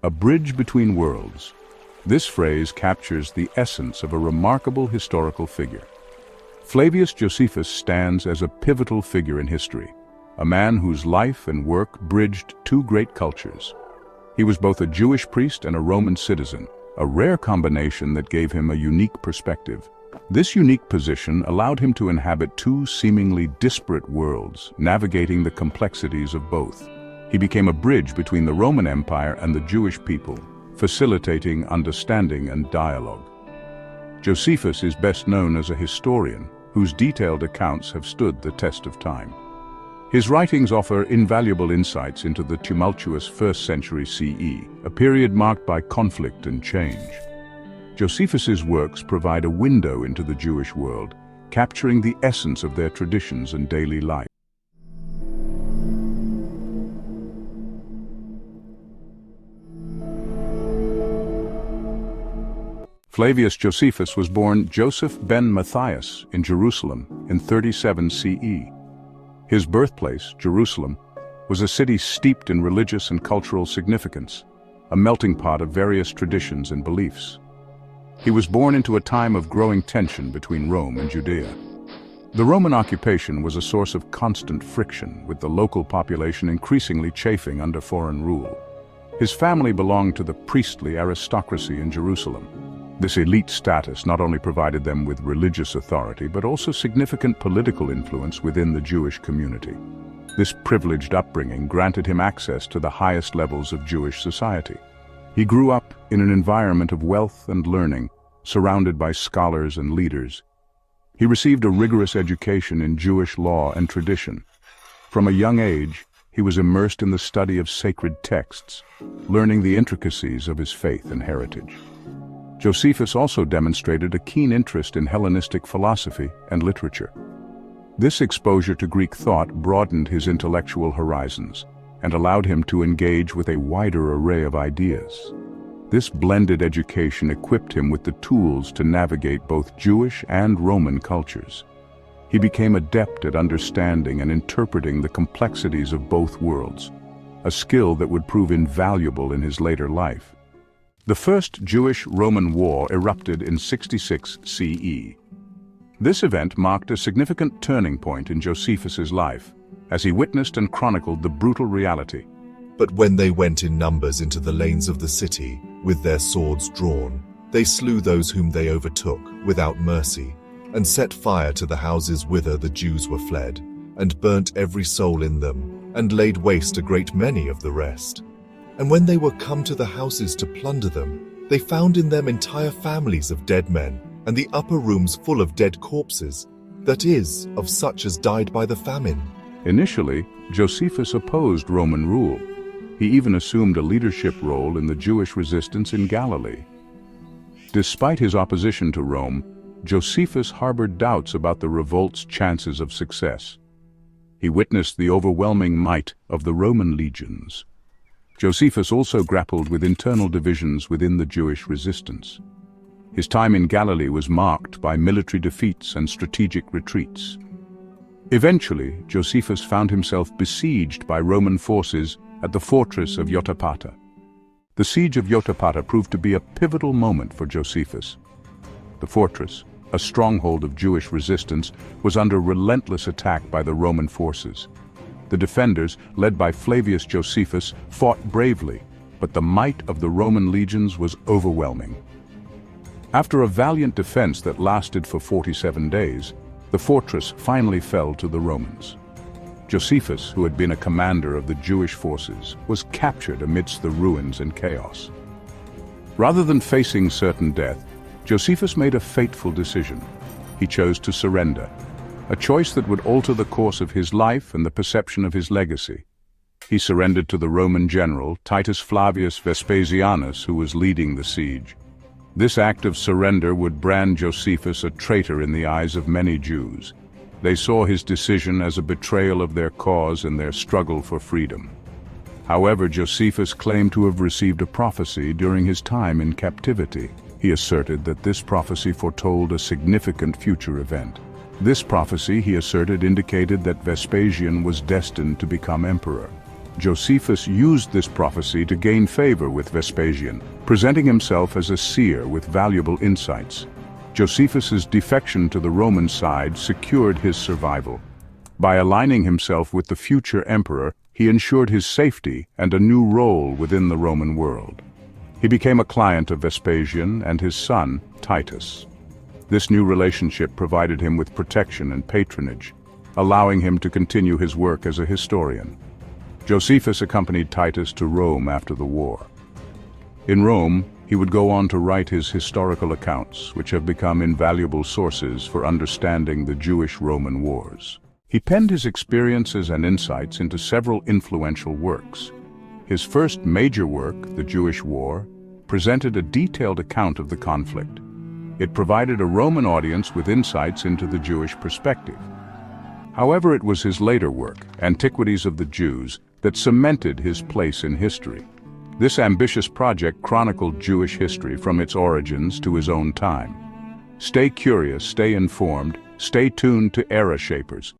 a bridge between worlds. This phrase captures the essence of a remarkable historical figure. Flavius Josephus stands as a pivotal figure in history, a man whose life and work bridged two great cultures. He was both a Jewish priest and a Roman citizen, a rare combination that gave him a unique perspective. This unique position allowed him to inhabit two seemingly disparate worlds, navigating the complexities of both. He became a bridge between the Roman Empire and the Jewish people, facilitating understanding and dialogue. Josephus is best known as a historian, whose detailed accounts have stood the test of time. His writings offer invaluable insights into the tumultuous 1st century CE, a period marked by conflict and change. Josephus's works provide a window into the Jewish world, capturing the essence of their traditions and daily life. Flavius Josephus was born Joseph ben Matthias in Jerusalem in 37 CE. His birthplace, Jerusalem, was a city steeped in religious and cultural significance, a melting pot of various traditions and beliefs. He was born into a time of growing tension between Rome and Judea. The Roman occupation was a source of constant friction, with the local population increasingly chafing under foreign rule. His family belonged to the priestly aristocracy in Jerusalem. This elite status not only provided them with religious authority, but also significant political influence within the Jewish community. This privileged upbringing granted him access to the highest levels of Jewish society. He grew up in an environment of wealth and learning, surrounded by scholars and leaders. He received a rigorous education in Jewish law and tradition. From a young age, he was immersed in the study of sacred texts, learning the intricacies of his faith and heritage. Josephus also demonstrated a keen interest in Hellenistic philosophy and literature. This exposure to Greek thought broadened his intellectual horizons and allowed him to engage with a wider array of ideas. This blended education equipped him with the tools to navigate both Jewish and Roman cultures. He became adept at understanding and interpreting the complexities of both worlds, a skill that would prove invaluable in his later life. The First Jewish-Roman War erupted in 66 CE. This event marked a significant turning point in Josephus's life, as he witnessed and chronicled the brutal reality. But when they went in numbers into the lanes of the city, with their swords drawn, they slew those whom they overtook without mercy, and set fire to the houses whither the Jews were fled, and burnt every soul in them, and laid waste a great many of the rest. And when they were come to the houses to plunder them, they found in them entire families of dead men, and the upper rooms full of dead corpses, that is, of such as died by the famine. Initially, Josephus opposed Roman rule. He even assumed a leadership role in the Jewish resistance in Galilee. Despite his opposition to Rome, Josephus harbored doubts about the revolt's chances of success. He witnessed the overwhelming might of the Roman legions. Josephus also grappled with internal divisions within the Jewish resistance. His time in Galilee was marked by military defeats and strategic retreats. Eventually, Josephus found himself besieged by Roman forces at the fortress of Jotapata. The siege of Jotapata proved to be a pivotal moment for Josephus. The fortress, a stronghold of Jewish resistance, was under relentless attack by the Roman forces. The defenders, led by Flavius Josephus, fought bravely, but the might of the Roman legions was overwhelming. After a valiant defense that lasted for 47 days, the fortress finally fell to the Romans. Josephus, who had been a commander of the Jewish forces, was captured amidst the ruins and chaos. Rather than facing certain death, Josephus made a fateful decision. He chose to surrender, a choice that would alter the course of his life and the perception of his legacy. He surrendered to the Roman general, Titus Flavius Vespasianus, who was leading the siege. This act of surrender would brand Josephus a traitor in the eyes of many Jews. They saw his decision as a betrayal of their cause and their struggle for freedom. However, Josephus claimed to have received a prophecy during his time in captivity. He asserted that this prophecy foretold a significant future event. This prophecy, he asserted, indicated that Vespasian was destined to become emperor. Josephus used this prophecy to gain favor with Vespasian, presenting himself as a seer with valuable insights. Josephus's defection to the Roman side secured his survival. By aligning himself with the future emperor, he ensured his safety and a new role within the Roman world. He became a client of Vespasian and his son, Titus. This new relationship provided him with protection and patronage, allowing him to continue his work as a historian. Josephus accompanied Titus to Rome after the war. In Rome, he would go on to write his historical accounts, which have become invaluable sources for understanding the Jewish-Roman wars. He penned his experiences and insights into several influential works. His first major work, The Jewish War, presented a detailed account of the conflict. It provided a Roman audience with insights into the Jewish perspective. However, it was his later work, Antiquities of the Jews, that cemented his place in history. This ambitious project chronicled Jewish history from its origins to his own time. Stay curious, stay informed, stay tuned to Era Shapers.